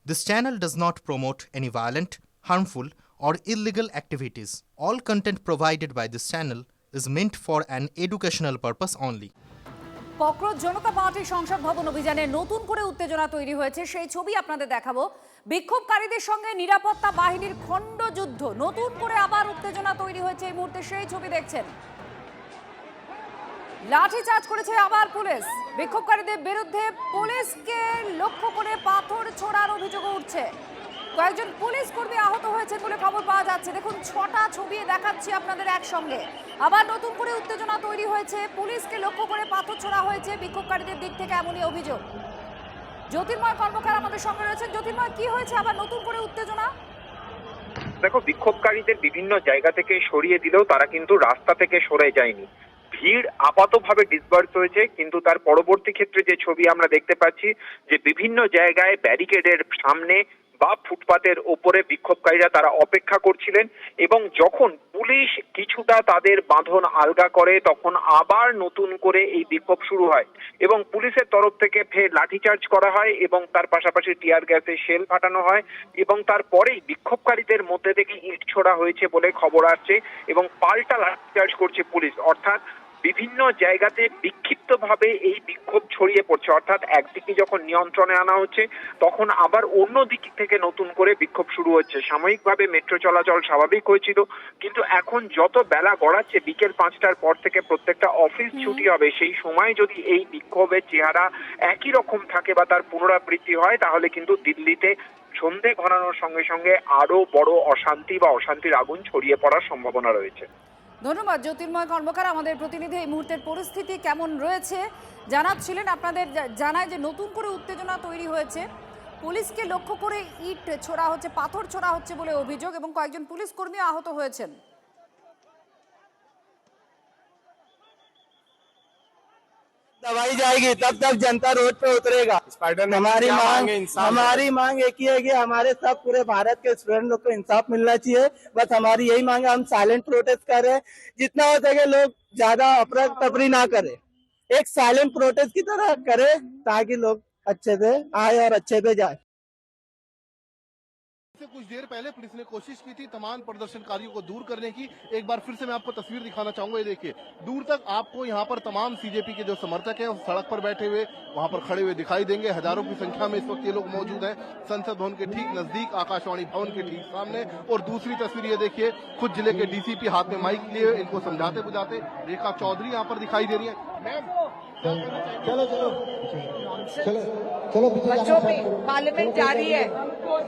This channel does not promote any violent, harmful, or illegal activities. All content provided by this channel is meant for an educational purpose only. Cockroach Janata পার্টির সংসদ ভবন অভিযানে নতুন করে উত্তেজনা তৈরি হয়েছে, সেই ছবি আপনাদের দেখাবো। বিক্ষোভকারীদের সঙ্গে নিরাপত্তা বাহিনীর খণ্ডযুদ্ধ, নতুন করে আবার উত্তেজনা তৈরি হয়েছে এই মুহূর্তে, সেই ছবি দেখছেন। লাঠিচার্জ করেছে আবার পুলিশ, বিক্ষোভকারীদের বিরুদ্ধে পুলিশকে লক্ষ্য করে পাথর ছোড়ার অভিযোগ উঠছে। কয়েকজন পুলিশ কর্মী আহত হয়েছেন বলে খবর পাওয়া যাচ্ছে। দেখুন, 6টা ছবি দেখাচ্ছি আপনাদের একসঙ্গে। আবার নতুন করে উত্তেজনা তৈরি হয়েছে, পুলিশকে লক্ষ্য করে পাথর ছোড়া হয়েছে বিক্ষোভকারীদের দিক থেকে, এমনই অভিযোগ। জ্যোতির্ময় কর্মকার আমাদের সঙ্গে রয়েছেন। জ্যোতির্ময়, কি হয়েছে আবার নতুন করে উত্তেজনা? দেখো, বিক্ষোভকারীদের বিভিন্ন জায়গা থেকে সরিয়ে দিলেও তারা কিন্তু রাস্তা থেকে সরে যায়নি। ভিড় আপাতভাবে ডিসবার্স হয়েছে, কিন্তু তার পরবর্তী ক্ষেত্রে যে ছবি আমরা দেখতে পাচ্ছি যে বিভিন্ন জায়গায় ব্যারিকেডের সামনে বা ফুটপাতের ওপরে বিক্ষোভকারীরা তারা অপেক্ষা করছিলেন, এবং যখন পুলিশ কিছুটা তাদের বাঁধন আলগা করে তখন আবার নতুন করে এই বিক্ষোভ শুরু হয় এবং পুলিশের তরফ থেকে ফের লাঠিচার্জ করা হয় এবং তার পাশাপাশি টিয়ার গ্যাসের শেল ফাটানো হয় এবং তারপরেই বিক্ষোভকারীদের মধ্যে থেকে ইট ছোড়া হয়েছে বলে খবর আসছে এবং পাল্টা লাঠিচার্জ করছে পুলিশ। অর্থাৎ বিভিন্ন জায়গাতে বিক্ষিপ্তভাবে এই বিক্ষোভ ছড়িয়ে পড়ছে। অর্থাৎ একদিকে যখন নিয়ন্ত্রণে আনা হচ্ছে তখন আবার অন্য দিক থেকে নতুন করে বিক্ষোভ শুরু হচ্ছে। সাময়িকভাবে মেট্রো চলাচল স্বাভাবিক হয়েছিল, কিন্তু এখন যত বেলা গড়াচ্ছে বিকেল 5টার পর থেকে প্রত্যেকটা অফিস ছুটি হবে, সেই সময় যদি এই বিক্ষোভের চেহারা একই রকম থাকে বা তার পুনরাবৃত্তি হয় তাহলে কিন্তু দিল্লিতে সন্ধে ঘনানোর সঙ্গে সঙ্গে আরো বড় অশান্তি বা অশান্তির আগুন ছড়িয়ে পড়ার সম্ভাবনা রয়েছে। ধন্যবাদ জ্যোতির্ময় কর্মকার, আমাদের প্রতিনিধি। এই মুহূর্তের পরিস্থিতি কেমন রয়েছে জানাচ্ছিলেন। আপনাদের জানায় যে নতুন করে উত্তেজনা তৈরি হয়েছে, পুলিশকে লক্ষ্য করে ইট ছোড়া হচ্ছে, পাথর ছোড়া হচ্ছে বলে অভিযোগ, এবং কয়েকজন পুলিশ কর্মী আহত হয়েছেন। दबाई जाएगी तब तक जनता रोड पे उतरेगा। हमारी मांग एक ही है कि हमारे सब पूरे भारत के स्टूडेंट लोग को इंसाफ मिलना चाहिए। बस हमारी यही मांग है। हम साइलेंट प्रोटेस्ट कर रहे हैं, जितना हो सके लोग ज्यादा अफरा तफरी ना करे, एक साइलेंट प्रोटेस्ट की तरह करे ताकि लोग अच्छे से आए और अच्छे से जाए। कुछ देर पहले पुलिस ने कोशिश की थी तमाम प्रदर्शनकारियों को दूर करने की। एक बार फिर से मैं आपको तस्वीर दिखाना चाहूंगा। ये देखिए, दूर तक आपको यहाँ पर तमाम सीजेपी के जो समर्थक हैं वो सड़क पर बैठे हुए वहां पर खड़े हुए दिखाई देंगे। हजारों की संख्या में इस वक्त ये लोग मौजूद हैं संसद भवन के ठीक नजदीक, आकाशवाणी भवन के ठीक सामने। और दूसरी तस्वीर ये देखिए, खुद जिले के डीसीपी हाथ में माइक लिए इनको समझाते बुझाते रेखा चौधरी यहाँ पर दिखाई दे रही है। मैम, चलो चलो बच्चों पे पार्लियामेंट जारी है,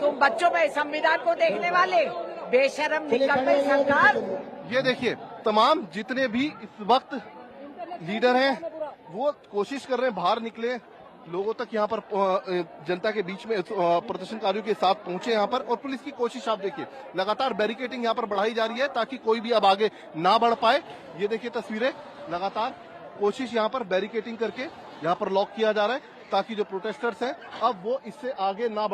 तुम बच्चों पे संविधान को देखने वाले बेशरम निकल गई सरकार। ये देखिए, तमाम जितने भी इस वक्त लीडर हैं वो कोशिश कर रहे हैं बाहर निकले, लोगों तक यहाँ पर जनता के बीच में प्रदर्शनकारियों के साथ पहुंचे यहाँ पर। और पुलिस की कोशिश आप देखिए, लगातार बैरिकेडिंग यहाँ पर बढ़ाई जा रही है ताकि कोई भी अब आगे ना बढ़ पाए। ये देखिए तस्वीरें, लगातार कोशिश यहाँ पर बैरिकेडिंग करके यहाँ पर लॉक किया जा रहा है ताकि जो प्रोटेस्टर्स हैं अब वो इससे आगे ना